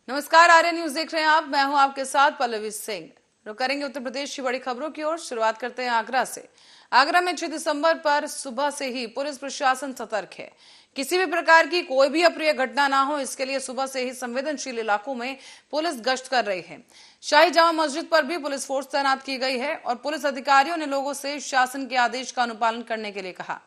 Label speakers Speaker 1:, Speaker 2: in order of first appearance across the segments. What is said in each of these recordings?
Speaker 1: नमस्कार, आर्य न्यूज देख रहे हैं आप। मैं हूं आपके साथ पल्लवी सिंह। रुक करेंगे उत्तर प्रदेश की बड़ी खबरों की ओर। शुरुआत करते हैं आगरा से। आगरा में 6 दिसंबर पर सुबह से ही पुलिस प्रशासन सतर्क है। किसी भी प्रकार की कोई भी अप्रिय घटना ना हो, इसके लिए सुबह से ही संवेदनशील इलाकों में पुलिस गश्त कर रही है। शाही जामा मस्जिद पर भी पुलिस फोर्स तैनात की गई है और पुलिस अधिकारियों ने लोगों से शासन के आदेश का अनुपालन करने के लिए कहा।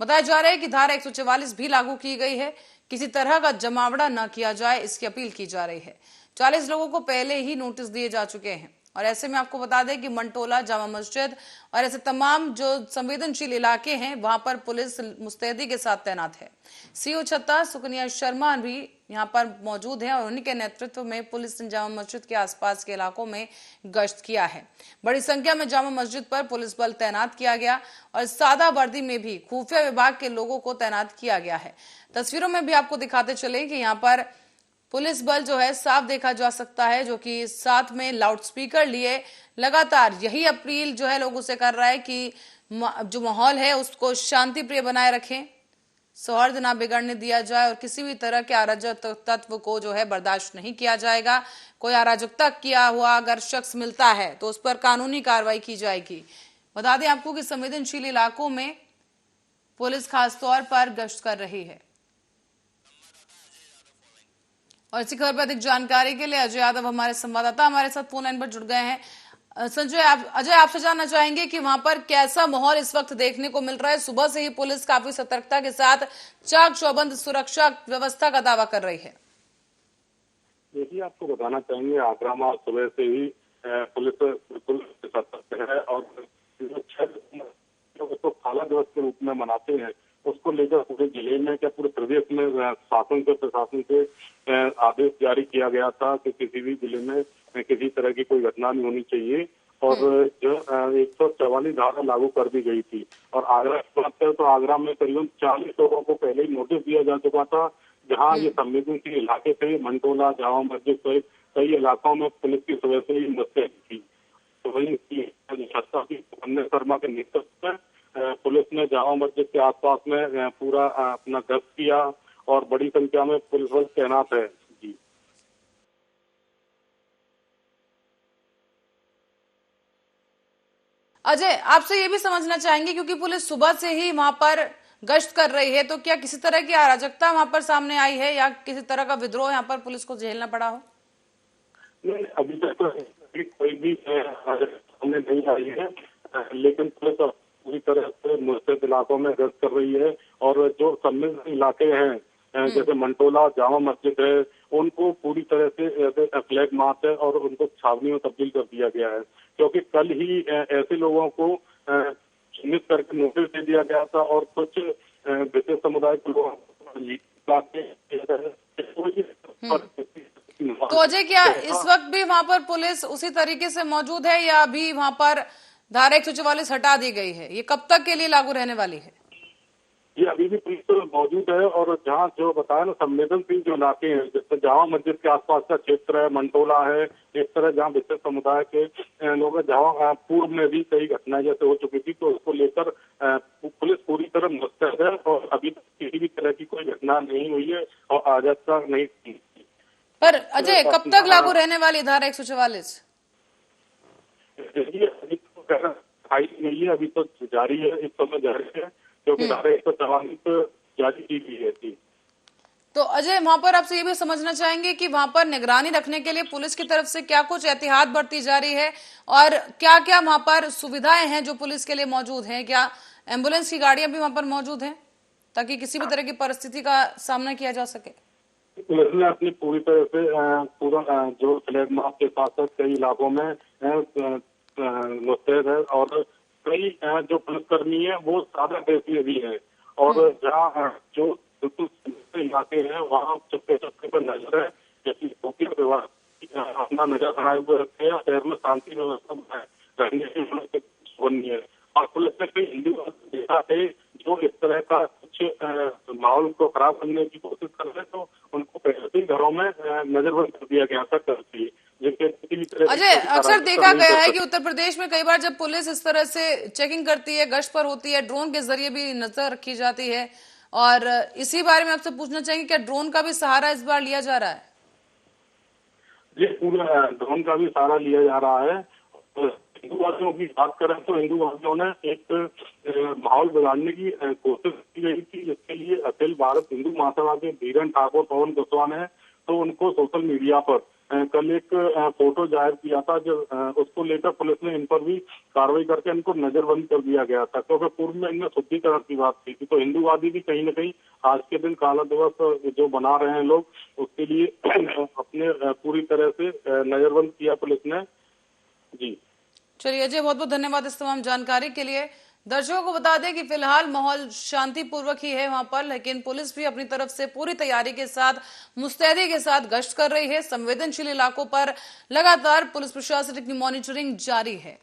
Speaker 1: बताया जा रहा है कि धारा 144 भी लागू की गई है। किसी तरह का जमावड़ा न किया जाए, इसकी अपील की जा रही है। 40 लोगों को पहले ही नोटिस दिए जा चुके हैं और ऐसे में आपको बता दें कि मंटोला, जामा मस्जिद और ऐसे तमाम जो संवेदनशील इलाके हैं वहां पर पुलिस मुस्तैदी के साथ तैनात है। सीओ छत्ता सुकन्या शर्मा भी यहां पर मौजूद हैं और उन्हीं के नेतृत्व में पुलिस ने जामा मस्जिद के आसपास के इलाकों में गश्त किया है। बड़ी संख्या में जामा मस्जिद पर पुलिस बल तैनात किया गया और सादा वर्दी में भी खुफिया विभाग के लोगों को तैनात किया गया है। तस्वीरों में भी आपको दिखाते चले कि यहाँ पर पुलिस बल जो है साफ देखा जा सकता है, जो कि साथ में लाउडस्पीकर लिए लगातार यही अपील जो है लोगों से कर रहा है कि जो माहौल है उसको शांति प्रिय बनाए रखें, सौहार्द ना बिगड़ने दिया जाए और किसी भी तरह के अराजक तत्व को जो है बर्दाश्त नहीं किया जाएगा। कोई अराजकता किया हुआ अगर शख्स मिलता है तो उस पर कानूनी कार्रवाई की जाएगी। बता दें आपको कि संवेदनशील इलाकों में पुलिस खासतौर पर गश्त कर रही है। और इसी खबर पर अधिक जानकारी के लिए अजय यादव हमारे संवाददाता हमारे साथ फोन लाइन पर जुड़ गए हैं। अजय, आपसे जानना चाहेंगे कि वहां पर कैसा माहौल इस वक्त देखने को मिल रहा है। सुबह से ही पुलिस काफी सतर्कता के साथ चाक चौबंद सुरक्षा व्यवस्था का दावा कर रही है।
Speaker 2: देखिए, आपको बताना चाहेंगे आगरा में सुबह से ही पुलिस बिल्कुल सतर्क है और उसको काला दिवस के रूप में मनाते हैं, उसको लेकर पूरे जिले में क्या पूरे प्रदेश में शासन से प्रशासन से आदेश जारी किया गया था कि किसी भी जिले में किसी तरह की कोई घटना नहीं होनी चाहिए और जो 144 धारा लागू कर दी गई थी। और आगरा की बात करें तो आगरा में करीबन 40 लोगों को पहले ही नोटिस दिया जा चुका था, जहाँ ये संवेदनशील इलाके थे। मंटोला, जामा मस्जिद सहित कई इलाकों में पुलिस की सुबह से ही मुस्तैदी थी। तो वही छत्ता की सुकन्या शर्मा के नेतृत्व में पुलिस ने जामा मस्जिद के आसपास में पूरा अपना गश्त किया और बड़ी संख्या में पुलिस बल तैनात है। जी
Speaker 1: अजय, आपसे ये भी समझना चाहेंगे क्योंकि पुलिस सुबह से ही वहां पर गश्त कर रही है, तो क्या किसी तरह की अराजकता वहां पर सामने आई है या किसी तरह का विद्रोह यहाँ पर पुलिस को झेलना पड़ा हो?
Speaker 2: नहीं, अभी तक तो कोई भी सामने नहीं आई है, लेकिन पुलिस पूरी तरह से मुस्तैद इलाकों में गश्त कर रही है और जो संवेदनशील इलाके हैं जैसे मंटोला, जामा मस्जिद है, उनको पूरी तरह से फ्लैग मार्च है और उनको छावनी में तब्दील कर दिया गया है, क्योंकि कल ही ऐसे लोगों को चिन्हित करके नोटिस दे दिया गया था और कुछ विशेष समुदाय के लोगों
Speaker 1: तो अजय, क्या इस वक्त भी वहां पर पुलिस उसी तरीके से मौजूद है या अभी वहां पर धारा 144 हटा दी गई है? ये कब तक के लिए लागू रहने वाली है?
Speaker 2: ये अभी भी पुलिस मौजूद है और जहाँ जो बताया ना संवेदनशील जो इलाके हैं, जैसे जामा मस्जिद के आसपास का क्षेत्र है, मंटोला है, इस तरह जहाँ विशेष समुदाय के लोग हैं, जहाँ पूर्व में भी कई घटनाएं जैसे हो चुकी थी, तो उसको लेकर पुलिस पूरी तरह मुस्तैद है और अभी तक किसी भी तरह की कोई घटना नहीं हुई है और अराजकता नहीं थी।
Speaker 1: पर अजय, कब तक लागू रहने वाली धारा 144?
Speaker 2: अभी तो नहीं है, अभी तो जारी है, इस समय जारी है, क्योंकि धारा 144 जारी की गई थी।
Speaker 1: तो अजय, वहां पर आपसे ये भी समझना चाहेंगे कि वहां पर निगरानी रखने के लिए पुलिस की तरफ से क्या कुछ एहतियात बरती जा रही है और क्या क्या वहां पर सुविधाएं हैं जो पुलिस के लिए मौजूद हैं? क्या एम्बुलेंस की गाड़ियां भी वहां पर मौजूद हैं ताकि किसी भी तरह की परिस्थिति का सामना किया जा सके?
Speaker 2: पुलिस ने अपनी पूरी तरह से पूरा जो फ्लैग मार्च के साथ साथ कई इलाकों में मुस्तैद है और कई जो पुलिसकर्मी है वो सादा ड्रेस में भी है और जहाँ जो इलाके हैं वहाँ चुपके चुपके पर नजर है, जैसे अपना नजर बनाए हुए रखे हैं, शहर में शांति व्यवस्था बनाए रहने की है। और पुलिस ने कई हिंदू देखा है जो इस तरह का कुछ माहौल को खराब करने की कोशिश कर रहे, तो उनको पहले ही घरों में नजरबंद कर दिया गया था करती।
Speaker 1: अजय, अक्सर देखा गया है कि उत्तर प्रदेश में कई बार जब पुलिस इस तरह से चेकिंग करती है, गश्त पर होती है, ड्रोन के जरिए भी नजर रखी जाती है और इसी बारे में आपसे पूछना चाहिए क्या ड्रोन का भी सहारा इस बार लिया जा रहा है?
Speaker 2: ये पूरा ड्रोन का भी सहारा लिया जा रहा है। हिंदूवादियों की बात करें तो हिंदूवादियों ने एक माहौल बिगाड़ने की कोशिश की गई थी, जिसके लिए अखिल भारत हिंदू महासभा के धीरेन ठाकुर, पवन कुशवाहा ने तो उनको सोशल मीडिया पर कल एक फोटो जाहिर किया था, जो उसको लेकर पुलिस ने इन पर भी कार्रवाई करके इनको नजरबंद कर दिया गया था, क्योंकि पूर्व में इनमें शुद्धिकरण की बात की थी। तो हिंदूवादी भी कहीं न कहीं आज के दिन काला दिवस जो बना रहे हैं लोग, उसके लिए अपने पूरी तरह से नजरबंद किया पुलिस ने। जी
Speaker 1: चलिए अजय, बहुत बहुत धन्यवाद इस तमाम जानकारी के लिए। दर्शकों को बता दें कि फिलहाल माहौल शांतिपूर्वक ही है वहां पर, लेकिन पुलिस भी अपनी तरफ से पूरी तैयारी के साथ, मुस्तैदी के साथ गश्त कर रही है। संवेदनशील इलाकों पर लगातार पुलिस प्रशासन की मॉनिटरिंग जारी है।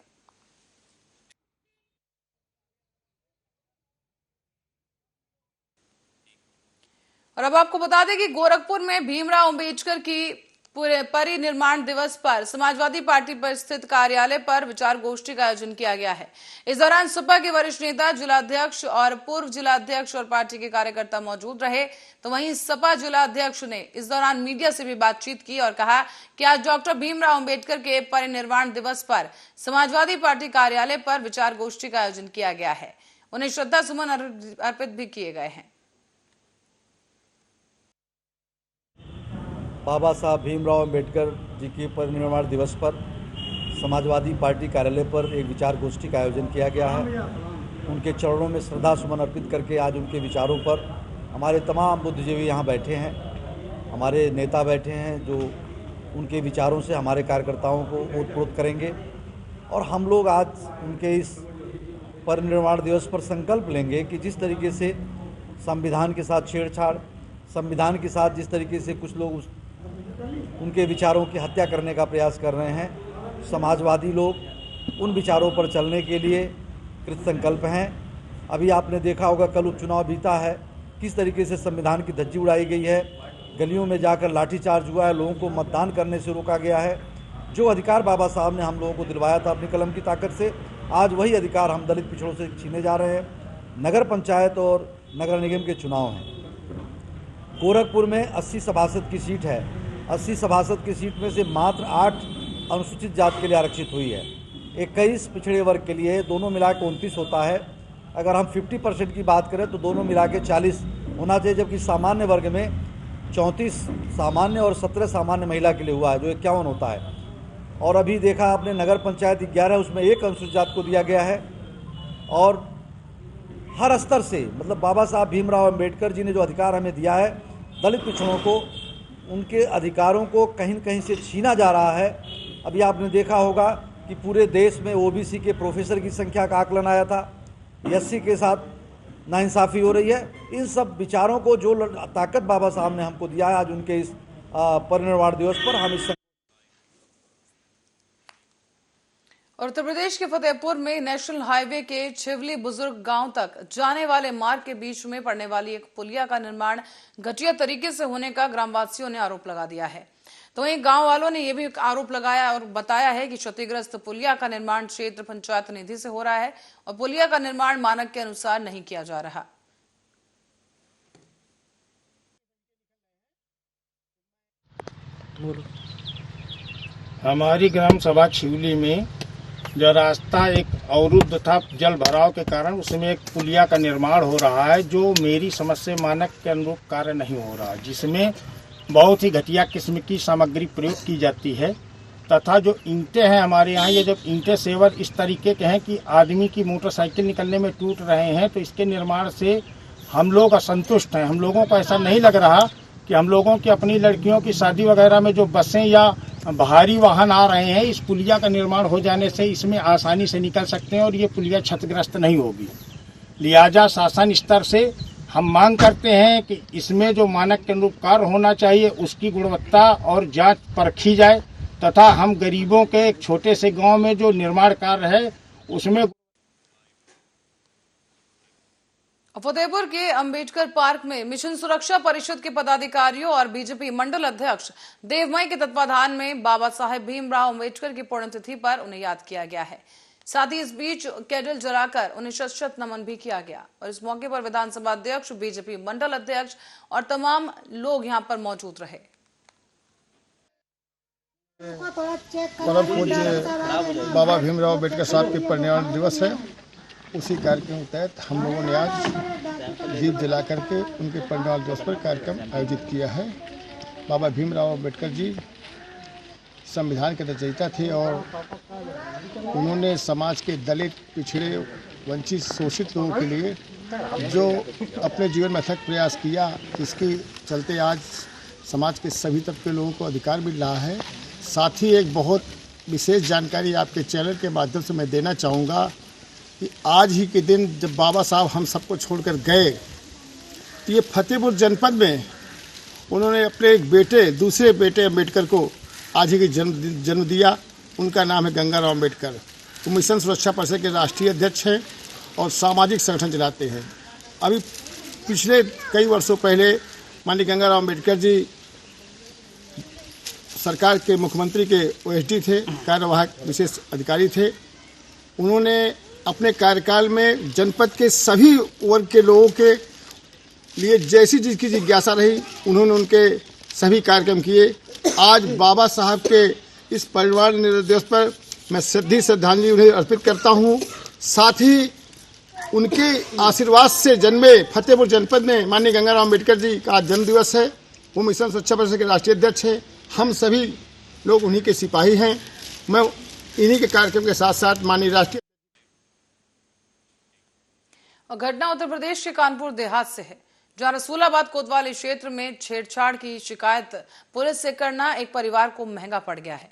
Speaker 1: और अब आपको बता दें कि गोरखपुर में भीमराव अंबेडकर की परिनिर्माण दिवस पर समाजवादी पार्टी पर स्थित कार्यालय पर विचार गोष्ठी का आयोजन किया गया है। इस दौरान सपा के वरिष्ठ नेता, जिलाध्यक्ष और पूर्व जिलाध्यक्ष और पार्टी के कार्यकर्ता मौजूद रहे। तो वहीं सपा जिलाध्यक्ष ने इस दौरान मीडिया से भी बातचीत की और कहा कि आज डॉक्टर भीमराव अंबेडकर के परिनिर्वाण दिवस पर समाजवादी पार्टी कार्यालय पर विचार गोष्ठी का आयोजन किया गया है। उन्हें श्रद्धा सुमन अर्पित भी किए गए हैं।
Speaker 3: बाबा साहब भीमराव अंबेडकर जी के परिनिर्वाण दिवस पर समाजवादी पार्टी कार्यालय पर एक विचार गोष्ठी का आयोजन किया गया है। उनके चरणों में श्रद्धा सुमन अर्पित करके आज उनके विचारों पर हमारे तमाम बुद्धिजीवी यहाँ बैठे हैं, हमारे नेता बैठे हैं, जो उनके विचारों से हमारे कार्यकर्ताओं को ओतप्रोत करेंगे। और हम लोग आज उनके इस परिनिर्वाण दिवस पर संकल्प लेंगे कि जिस तरीके से संविधान के साथ छेड़छाड़, संविधान के साथ जिस तरीके से कुछ लोग उनके विचारों की हत्या करने का प्रयास कर रहे हैं, समाजवादी लोग उन विचारों पर चलने के लिए कृत संकल्प हैं। अभी आपने देखा होगा, कल उपचुनाव बीता है, किस तरीके से संविधान की धज्जी उड़ाई गई है, गलियों में जाकर लाठीचार्ज हुआ है, लोगों को मतदान करने से रोका गया है। जो अधिकार बाबा साहब ने हम लोगों को दिलवाया था अपनी कलम की ताकत से, आज वही अधिकार हम दलित पिछड़ों से छीने जा रहे हैं। नगर पंचायत और नगर निगम के चुनाव हैं। गोरखपुर में 80 सभासद की सीट है। 80 सभासद की सीट में से मात्र 8 अनुसूचित जाति के लिए आरक्षित हुई है, 21 पिछड़े वर्ग के लिए, दोनों मिला के 29 होता है। अगर हम 50% की बात करें तो दोनों मिला के 40 होना चाहिए, जबकि सामान्य वर्ग में 34 सामान्य और 17 सामान्य महिला के लिए हुआ है, जो 51 होता है। और अभी देखा आपने, नगर पंचायत 11, उसमें 1 अनुसूचित जाति को दिया गया है। और हर स्तर से, मतलब बाबा साहब भीमराव अंबेडकर जी ने जो अधिकार हमें दिया है, दलित पिछड़ों को उनके अधिकारों को कहीं न कहीं से छीना जा रहा है। अभी आपने देखा होगा कि पूरे देश में ओबीसी के प्रोफेसर की संख्या का आकलन आया था, एससी के साथ नाइंसाफ़ी हो रही है। इन सब विचारों को जो ताकत बाबा साहब ने हमको दिया है, आज उनके इस परिनिर्वाण दिवस पर हम इस
Speaker 1: उत्तर प्रदेश के फतेहपुर में नेशनल हाईवे के छिवली बुजुर्ग गांव तक जाने वाले मार्ग के बीच में पड़ने वाली एक पुलिया का निर्माण घटिया तरीके से होने का ग्रामवासियों ने आरोप लगा दिया है। तो वहीं गांव वालों ने यह भी आरोप लगाया और बताया है कि क्षतिग्रस्त पुलिया का निर्माण क्षेत्र पंचायत निधि से हो रहा है और पुलिया का निर्माण मानक के अनुसार नहीं किया जा रहा।
Speaker 4: हमारी ग्राम सभा छिवली में जो रास्ता एक अवरुद्ध था जल भराव के कारण, उसमें एक पुलिया का निर्माण हो रहा है, जो मेरी समझ से मानक के अनुरूप कार्य नहीं हो रहा, जिसमें बहुत ही घटिया किस्म की सामग्री प्रयोग की जाती है। तथा जो ईंटें हैं हमारे यहाँ, ये जब ईंटें सेवर इस तरीके के हैं कि आदमी की मोटरसाइकिल निकलने में टूट रहे हैं, तो इसके निर्माण से हम लोग असंतुष्ट हैं। हम लोगों को ऐसा नहीं लग रहा कि हम लोगों की अपनी लड़कियों की शादी वगैरह में जो बसें या भारी वाहन आ रहे हैं, इस पुलिया का निर्माण हो जाने से इसमें आसानी से निकल सकते हैं और ये पुलिया क्षतिग्रस्त नहीं होगी। लिहाजा शासन स्तर से हम मांग करते हैं कि इसमें जो मानक के अनुरूप कार्य होना चाहिए, उसकी गुणवत्ता और जांच परखी जाए, तथा हम गरीबों के एक छोटे से गांव में जो निर्माण कार्य है उसमें।
Speaker 1: फतेहपुर के अंबेडकर पार्क में मिशन सुरक्षा परिषद के पदाधिकारियों और बीजेपी मंडल अध्यक्ष देवमय के तत्वाधान में बाबा साहेब भीमराव अंबेडकर की पुण्यतिथि पर उन्हें याद किया गया है। साथ ही इस बीच कैंडल जलाकर उन्हें शत शत नमन भी किया गया और इस मौके पर विधानसभा अध्यक्ष, बीजेपी मंडल अध्यक्ष और तमाम लोग यहां पर मौजूद रहे।
Speaker 5: परम पूज्य बाबा भीमराव अम्बेडकर साहब के परिनिर्वाण दिवस है। उसी कार्यक्रम के तहत हम लोगों ने आज दीप जला करके उनके परिनिर्वाण दिवस पर कार्यक्रम आयोजित किया है। बाबा भीमराव अम्बेडकर जी संविधान के रचयिता थे और उन्होंने समाज के दलित, पिछड़े, वंचित, शोषित लोगों के लिए जो अपने जीवन में अथक प्रयास किया, इसके चलते आज समाज के सभी तबके के लोगों को अधिकार मिल रहा है। साथ ही एक बहुत विशेष जानकारी आपके चैनल के माध्यम से मैं देना चाहूँगा कि आज ही के दिन जब बाबा साहब हम सबको छोड़कर गए तो ये फतेहपुर जनपद में उन्होंने अपने एक बेटे, दूसरे बेटे अम्बेडकर को आज ही के जन्म दिया। उनका नाम है गंगाराम अम्बेडकर। वो मिशन सुरक्षा परिषद के राष्ट्रीय अध्यक्ष हैं और सामाजिक संगठन चलाते हैं। अभी पिछले कई वर्षों पहले माननीय गंगाराम अम्बेडकर जी सरकार के मुख्यमंत्री के ओएसडी थे, कार्यवाहक विशेष अधिकारी थे। उन्होंने अपने कार्यकाल में जनपद के सभी वर्ग के लोगों के लिए जैसी जिसकी जिज्ञासा रही, उन्होंने उनके सभी कार्यक्रम किए। आज बाबा साहब के इस परिनिर्वाण दिवस पर मैं श्रद्धांजलि उन्हें अर्पित करता हूँ। साथ ही उनके आशीर्वाद से जन्मे फतेहपुर जनपद में माननीय गंगाराम अम्बेडकर जी का जन्म दिवस है। वो मिशन सुरक्षा परिषद के राष्ट्रीय अध्यक्ष हैं। हम सभी लोग उन्हीं के सिपाही हैं। मैं इन्हीं के कार्यक्रम के साथ साथ माननीय राष्ट्रीय
Speaker 1: और घटना उत्तर प्रदेश के कानपुर देहात से है, जहां रसूलाबाद कोतवाली क्षेत्र में छेड़छाड़ की शिकायत पुलिस से करना एक परिवार को महंगा पड़ गया है।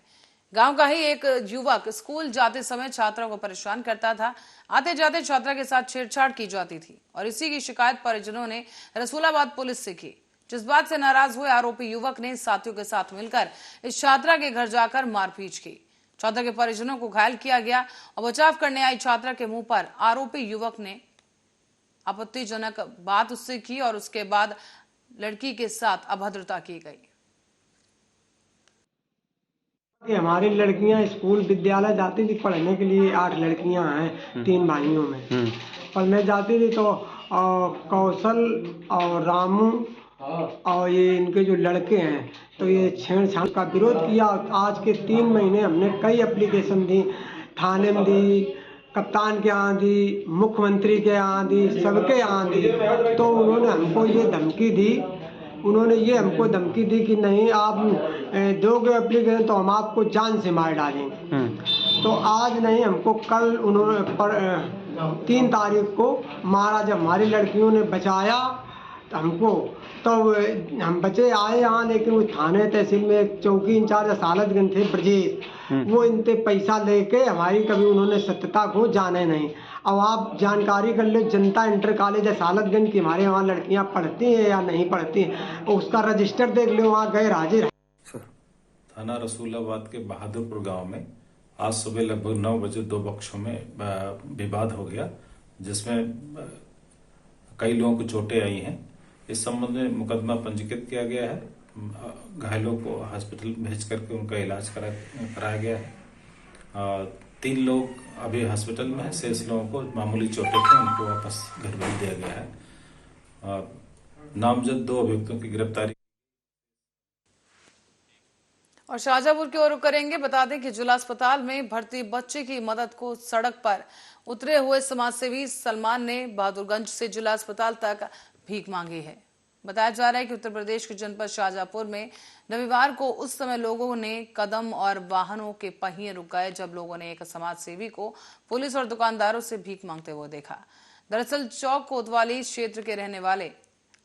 Speaker 1: गांव का ही एक युवक स्कूल जाते समय छात्रा को परेशान करता था। आते जाते छात्रा के साथ छेड़छाड़ की जाती थी और इसी की शिकायत परिजनों ने रसूलाबाद पुलिस से की, जिस बात से नाराज हुए आरोपी युवक ने साथियों के साथ मिलकर इस छात्रा के घर जाकर मारपीट की। छात्रा के परिजनों को घायल किया गया और बचाव करने आई छात्रा के मुंह पर आरोपी युवक ने आपत्तिजनक बात उससे की और उसके बाद लड़की के साथ अभद्रता की गई।
Speaker 6: हमारी लड़कियां स्कूल विद्यालय जाती थी पढ़ने के लिए। 8 लड़कियां हैं 3 भाइयों में। पढ़ने जाती थी तो कौशल और रामू और ये इनके जो लड़के हैं तो ये छेड़छाड़ का विरोध किया। आज के 3 महीने हमने कई एप्लीकेशन दी, थाने में दी, कप्तान के यहाँ दी, मुख्यमंत्री के यहाँ दी, सबके यहाँ दी। तो उन्होंने हमको ये धमकी दी कि नहीं आप दोगे एप्लीकेशन तो हम आपको जान से मार डालेंगे। तो आज नहीं, हमको कल उन्होंने 3 तारीख को मारा। जब हमारी लड़कियों ने बचाया तो हमको तो हम बचे आए यहाँ, लेकिन वो थाने तहसील में एक चौकी इंचार्ज सालतगंज थे ब्रजेश, वो इनसे पैसा लेके हमारी कभी उन्होंने सत्यता को जाने नहीं। अब आप जानकारी कर ले, जनता इंटर कॉलेज है सालतगंज की, हमारे वहाँ लड़कियाँ पढ़ती हैं या नहीं पढ़ती हैं, उसका रजिस्टर देख लो, वहाँ गए हाजिर।
Speaker 7: थाना रसूलाबाद के बहादुरपुर गांव में आज सुबह लगभग 9 बजे 2 पक्षों में विवाद हो गया, जिसमें कई लोगों को चोटें आई हैं। इस संबंध में मुकदमा पंजीकृत किया गया है। घायलों को हॉस्पिटल भेज करके उनका इलाज कराया गया है। 3 लोग अभी हॉस्पिटल में हैं, शेष लोगों को मामूली चोटें थी, उनको वापस घर भेज दिया गया है। नामजद 2 अभियुक्तों की गिरफ्तारी।
Speaker 1: और शाहजहांपुर की ओर करेंगे। बता दें कि जिला अस्पताल में भर्ती बच्चे की मदद को सड़क पर उतरे हुए समाजसेवी सलमान ने बहादुरगंज से जिला अस्पताल तक भीख मांगी है। बताया जा रहा है कि उत्तर प्रदेश के जनपद शाहजहांपुर में रविवार को उस समय लोगों ने कदम और वाहनों के पहिए रुक गए जब लोगों ने एक समाजसेवी को पुलिस और दुकानदारों से भीख मांगते हुए देखा। दरअसल चौक कोतवाली क्षेत्र के रहने वाले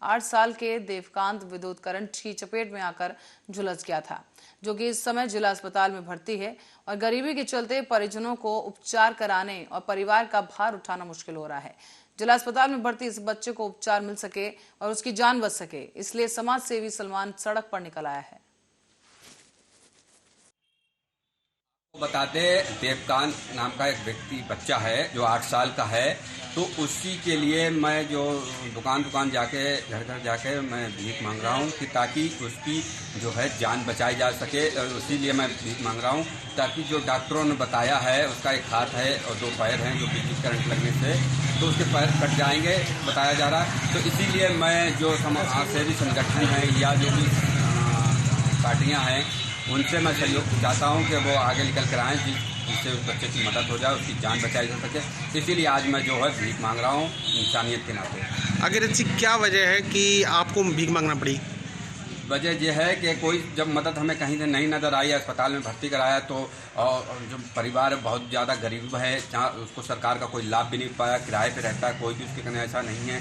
Speaker 1: 8 साल के देवकांत विद्युत करंट की चपेट में आकर झुलस गया था, जो कि इस समय जिला अस्पताल में भर्ती है और गरीबी के चलते परिजनों को उपचार कराने और परिवार का भार उठाना मुश्किल हो रहा है। जिला अस्पताल में भर्ती इस बच्चे को उपचार मिल सके और उसकी जान बच सके, इसलिए समाज सेवी सलमान सड़क पर निकल आया है।
Speaker 8: बताते, देवकांत नाम का एक व्यक्ति बच्चा है जो 8 साल का है, तो उसी के लिए मैं जो दुकान जाके घर जाके मैं भीख मांग रहा हूँ कि ताकि उसकी जो है जान बचाई जा सके। और इसीलिए मैं भीख मांग रहा हूँ ताकि जो डॉक्टरों ने बताया है, उसका एक हाथ है और 2 पैर हैं जो बिजली करंट लगने से तो उसके पैर कट जाएंगे, बताया जा रहा है। तो इसीलिए मैं जो समाजसेवी संगठन है या जो भी पार्टियाँ हैं उनसे मैं सहयोग चाहता हूँ कि वो आगे निकल कर आएँ, जिससे उस बच्चे की मदद हो जाए, उसकी जान बचाई जा सके। इसीलिए आज मैं जो है भीख मांग रहा हूँ इंसानियत के नाते।
Speaker 9: आखिर ऐसी क्या वजह है कि आपको भीख मांगना पड़ी?
Speaker 8: वजह यह है कि कोई जब मदद हमें कहीं से नहीं नज़र आई, अस्पताल में भर्ती कराया तो और जो परिवार बहुत ज़्यादा गरीब है, जहाँ उसको सरकार का कोई लाभ भी नहीं पाया, किराए पे रहता है, कोई भी उसके कने ऐसा नहीं है,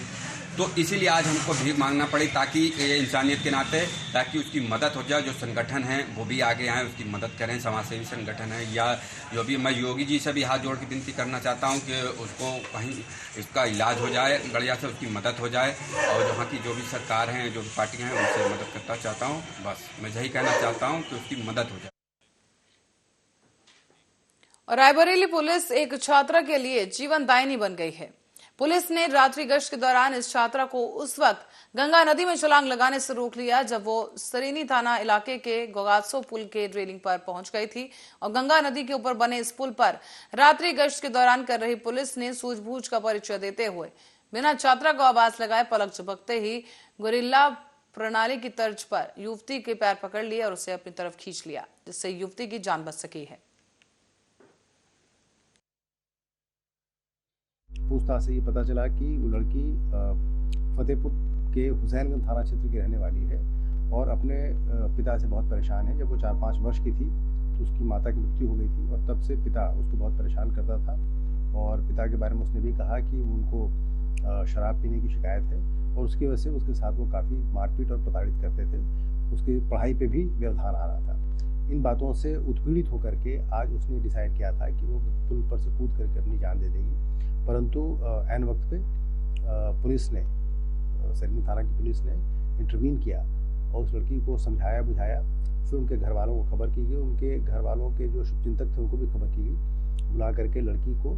Speaker 8: तो इसीलिए आज हमको भीख मांगना पड़ी, ताकि ये इंसानियत के नाते ताकि उसकी मदद हो जाए। जो संगठन हैं वो भी आगे आएँ, उसकी मदद करें, समाजसेवी संगठन है या जो भी। मैं योगी जी से भी हाथ जोड़ के विनती करना चाहता हूँ कि उसको कहीं इसका इलाज हो जाए, बढ़िया से उसकी मदद हो जाए, और यहाँ की जो भी सरकार हैं, जो भी पार्टियाँ हैं, उनसे मदद करना चाहता हूँ। बस मैं यही कहना चाहता हूँ कि उसकी मदद हो जाए।
Speaker 1: और रायबरेली पुलिस एक छात्रा के लिए जीवन दायिनी बन गई है। पुलिस ने रात्रि गश्त के दौरान इस छात्रा को उस वक्त गंगा नदी में छलांग लगाने से रोक लिया जब वो सरीनी थाना इलाके के गोगासो पुल के रेलिंग पर पहुंच गई थी। और गंगा नदी के ऊपर बने इस पुल पर रात्रि गश्त के दौरान कर रही पुलिस ने सूझबूझ का परिचय देते हुए बिना छात्रा को आवाज लगाए पलक झपकते ही गुरिल्ला प्रणाली की तर्ज पर युवती के पैर पकड़ लिए और उसे अपनी तरफ खींच लिया, जिससे युवती की जान बच सकी है।
Speaker 10: पूछताछ से ये पता चला कि वो लड़की फतेहपुर के हुसैनगंज थाना क्षेत्र की रहने वाली है और अपने पिता से बहुत परेशान है। जब वो 4-5 वर्ष की थी तो उसकी माता की मृत्यु हो गई थी और तब से पिता उसको बहुत परेशान करता था। और पिता के बारे में उसने भी कहा कि उनको शराब पीने की शिकायत है और उसकी वजह से उसके साथ वो काफ़ी मारपीट और प्रताड़ित करते थे। उसकी पढ़ाई पे भी व्यवधान आ रहा था। इन बातों से उत्पीड़ित होकर के आज उसने डिसाइड किया था कि वो पुल पर से कूद करके अपनी जान दे देगी। परंतु ऐन वक्त पे पुलिस ने, सरीनी थाना की पुलिस ने इंटरवीन किया और उस लड़की को समझाया बुझाया। फिर उनके घर वालों को खबर की गई, उनके घर वालों के जो शुभचिंतक थे उनको भी खबर की गई। बुला करके लड़की को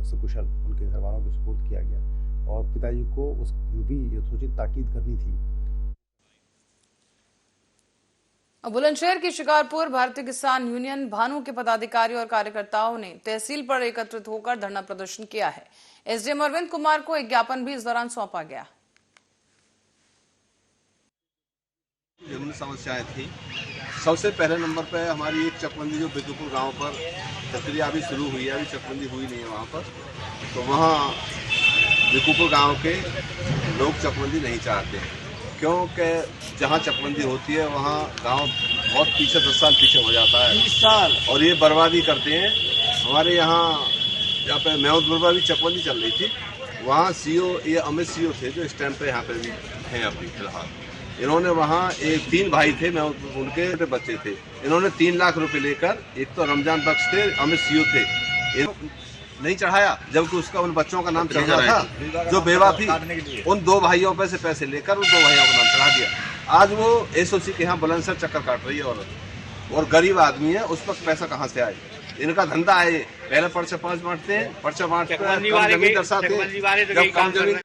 Speaker 10: सकुशल उनके घर वालों को सुपुर्द किया गया और पिताजी को उस जो भी यथोचित ताकीद करनी थी।
Speaker 1: बुलंदशहर की शिकारपुर भारतीय किसान यूनियन भानु के पदाधिकारियों और कार्यकर्ताओं ने तहसील पर एकत्रित होकर धरना प्रदर्शन किया है। एसडीएम अरविंद कुमार को एक ज्ञापन भी इस दौरान सौंपा गया।
Speaker 11: विभिन्न समस्याएं थी। सबसे पहले नंबर पे हमारी एक चकबंदी जो बिदुपुर गांव पर प्रक्रिया अभी शुरू हुई है, अभी चकबंदी हुई नहीं है वहाँ पर, तो वहाँ बिदुपुर गांव के लोग चकबंदी नहीं चाहते हैं, क्योंकि जहाँ चकबंदी होती है वहाँ गांव बहुत पीछे 10 साल पीछे हो जाता है, 20 साल, और ये बर्बादी करते हैं। हमारे यहाँ पे मेहदपुर भी चकबंदी चल रही थी, वहाँ सीओ ये अमित सीओ थे जो इस टाइम पे यहाँ पे भी हैं अभी फिलहाल। इन्होंने वहाँ 3 भाई थे, मैं उनके बच्चे थे, इन्होंने 3 लाख रुपए लेकर, एक तो रमजान बख्श थे, अमित सीओ थे, नहीं चढ़ाया, जबकि उसका उन बच्चों का नाम चढ़ रहा था जो बेवा थी। उन 2 भाइयों पे से पैसे लेकर उन 2 भाइयों का नाम चढ़ा दिया। आज वो एसओसी के यहाँ बुलंदशहर चक्कर काट रही है और गरीब आदमी है, उस वक्त पैसा कहाँ से आए? इनका धंधा है, पहले पर्चा 5 बांटते हैं, पर्चा बांटते हैं, जमीन दर्शाते हैं।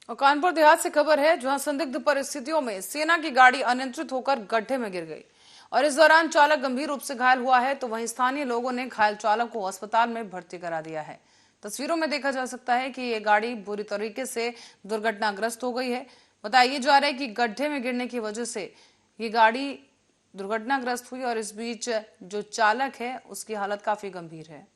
Speaker 1: और कानपुर देहात से खबर है, जहां संदिग्ध परिस्थितियों में सेना की गाड़ी अनियंत्रित होकर गड्ढे में गिर गई और इस दौरान चालक गंभीर रूप से घायल हुआ है, तो वहीं स्थानीय लोगों ने घायल चालक को अस्पताल में भर्ती करा दिया है। तस्वीरों में देखा जा सकता है कि ये गाड़ी बुरी तरीके से दुर्घटनाग्रस्त हो गई है। बताया जा रहा है कि गड्ढे में गिरने की वजह से ये गाड़ी दुर्घटनाग्रस्त हुई और इस बीच जो चालक है उसकी हालत काफी गंभीर है।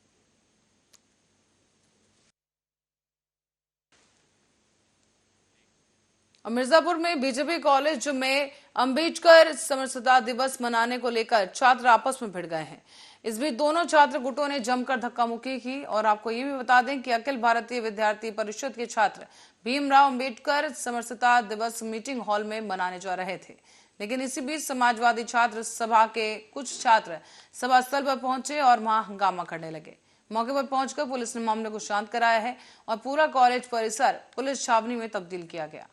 Speaker 1: मिर्जापुर में बीजेपी कॉलेज में अंबेडकर समरसता दिवस मनाने को लेकर छात्र आपस में भिड़ गए हैं। इस बीच दोनों छात्र गुटों ने जमकर धक्का मुक्की की और आपको ये भी बता दें कि अखिल भारतीय विद्यार्थी परिषद के छात्र भीमराव अंबेडकर समरसता दिवस मीटिंग हॉल में मनाने जा रहे थे, लेकिन इसी बीच समाजवादी छात्र सभा के कुछ छात्र सभा स्थल पर पहुंचे और वहां हंगामा करने लगे। मौके पर पहुंचकर पुलिस ने मामले को शांत कराया है और पूरा कॉलेज परिसर पुलिस छावनी में तब्दील किया गया।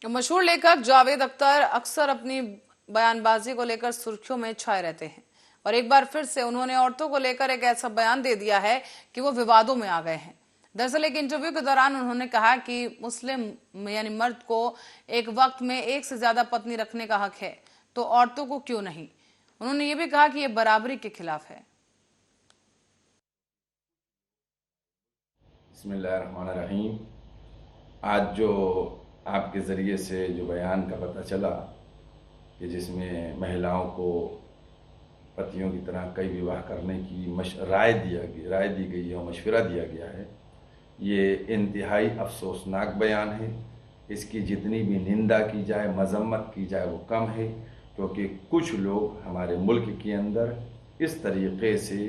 Speaker 1: मशहूर लेखक जावेद अख्तर अक्सर अपनी बयानबाजी को लेकर सुर्खियों में छाए रहते हैं और एक बार फिर से उन्होंने औरतों को लेकर एक ऐसा बयान दे दिया है कि वो विवादों में आ गए हैं। दरअसल एक इंटरव्यू के दौरान उन्होंने कहा कि मुस्लिम यानी मर्द को एक वक्त में 1 से ज्यादा पत्नी रखने का हक है, तो औरतों को क्यों नहीं। उन्होंने ये भी कहा कि ये बराबरी के खिलाफ है।
Speaker 12: बिस्मिल्लाहिर्रहमानिर्रहीम। आज जो आपके ज़रिए से जो बयान का पता चला कि जिसमें महिलाओं को पतियों की तरह कई विवाह करने की राय दी गई है और मशवरा दिया गया है, ये इंतहाई अफसोसनाक बयान है। इसकी जितनी भी निंदा की जाए, मजम्मत की जाए, वो कम है, क्योंकि कुछ लोग हमारे मुल्क के अंदर इस तरीक़े से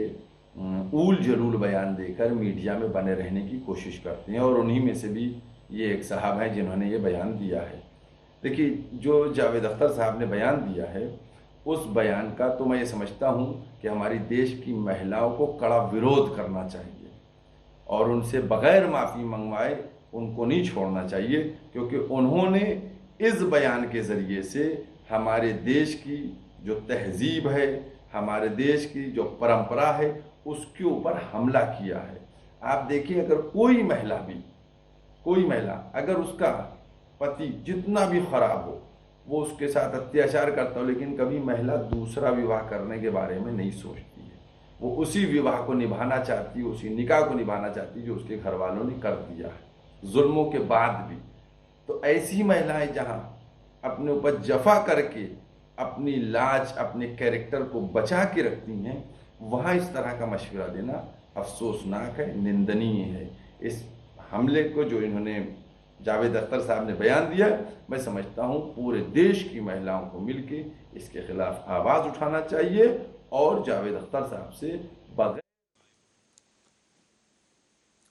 Speaker 12: ऊल जलूल बयान देकर मीडिया में बने रहने की कोशिश करते हैं, और उन्हीं में से भी ये एक साहब हैं जिन्होंने ये बयान दिया है। देखिए, जो जावेद अख्तर साहब ने बयान दिया है, उस बयान का तो मैं ये समझता हूँ कि हमारी देश की महिलाओं को कड़ा विरोध करना चाहिए और उनसे बग़ैर माफ़ी मंगवाए उनको नहीं छोड़ना चाहिए, क्योंकि उन्होंने इस बयान के ज़रिए से हमारे देश की जो तहज़ीब है, हमारे देश की जो परंपरा है, उसके ऊपर हमला किया है। आप देखिए, अगर कोई महिला अगर उसका पति जितना भी ख़राब हो, वो उसके साथ अत्याचार करता हो, लेकिन कभी महिला दूसरा विवाह करने के बारे में नहीं सोचती है। वो उसी विवाह को निभाना चाहती है, उसी निकाह को निभाना चाहती है जो उसके घर वालों ने कर दिया है, जुल्मों के बाद भी। तो ऐसी महिलाएं जहाँ अपने ऊपर जफा करके अपनी लाज, अपने कैरेक्टर को बचा के रखती हैं, वहाँ इस तरह का मशवरा देना अफसोसनाक है, निंदनीय है। इस हमले को जो इन्होंने जावेद अख्तर साहब ने बयान दिया, मैं समझता हूँ पूरे देश की महिलाओं को मिलके इसके खिलाफ आवाज़ उठाना चाहिए और जावेद अख्तर साहब से बगैर।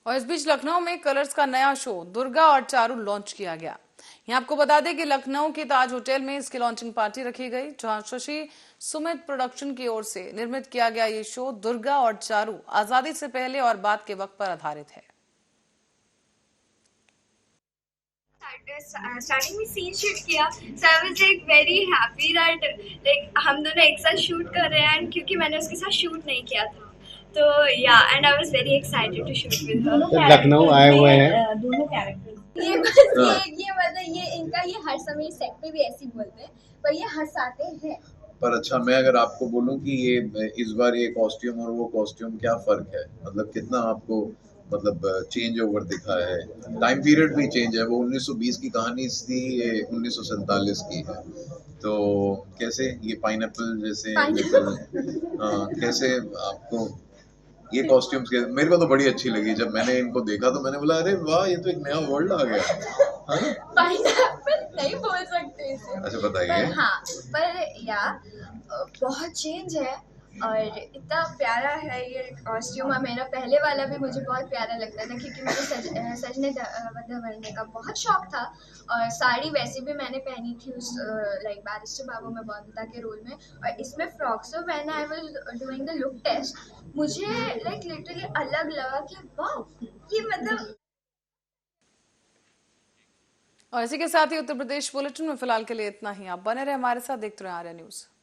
Speaker 1: और इस बीच लखनऊ में कलर्स का नया शो दुर्गा और चारू लॉन्च किया गया। यहाँ आपको बता दें कि लखनऊ के ताज होटल में इसकी लॉन्चिंग पार्टी रखी गई, जहां शशि सुमित प्रोडक्शन की ओर से निर्मित किया गया ये शो दुर्गा और चारू आजादी से पहले और बाद के वक्त पर आधारित है।
Speaker 13: स्टार्टिंग में सीन शूट किया, so I was like very happy that like हम दोनों एक साथ शूट कर रहे हैं, क्योंकि मैंने उसके साथ शूट नहीं किया था, तो yeah and I was very excited to shoot with her.
Speaker 14: Lucknow आए हुए हैं
Speaker 13: दोनों कैरेक्टर्स, ये मतलब ये इनका ये हर समय सेट पे भी ऐसे ही बोलते हैं, पर ये हंसाते हैं।
Speaker 15: पर अच्छा, मैं अगर आपको बोलूं कि ये इस बार ये कॉस्ट्यूम और वो कॉस्ट्यूम क्या फर्क है, मतलब कितना आपको मतलब चेंज ओवर दिखा है, टाइम पीरियड भी चेंज है। वो 1920 की कहानी थी, ये 1947 की है। तो कैसे ये पाइनएप्पल जैसे कैसे आपको ये कॉस्ट्यूम्स के, मेरे को तो बड़ी अच्छी लगी। जब मैंने इनको देखा तो मैंने बोला अरे वाह, ये तो एक नया वर्ल्ड आ गया।
Speaker 13: पाइनएप्पल नहीं बोल सकते इसे।
Speaker 15: अच्छा बताइए।
Speaker 13: हाँ, पर या बहुत चेंज है और इतना प्यारा है ये कॉस्ट्यूम। मेरा पहले वाला भी मुझे बहुत प्यारा लगता था, क्योंकि मुझे सजने बनने का बहुत शौक था, और साड़ी वैसे भी मैंने पहनी थी उस लाइक बैरिस्टर बाबू में बंदा के रोल में, और इसमें frock. So when I was doing the look test, मुझे लाइक लिटरली अलग लगा कि वाह, ये मतलब।
Speaker 1: और इसी के साथ ही उत्तर प्रदेश बुलेटिन में फिलहाल के लिए इतना ही। आप बने रहे हमारे साथ, देखते रहे आर्या न्यूज।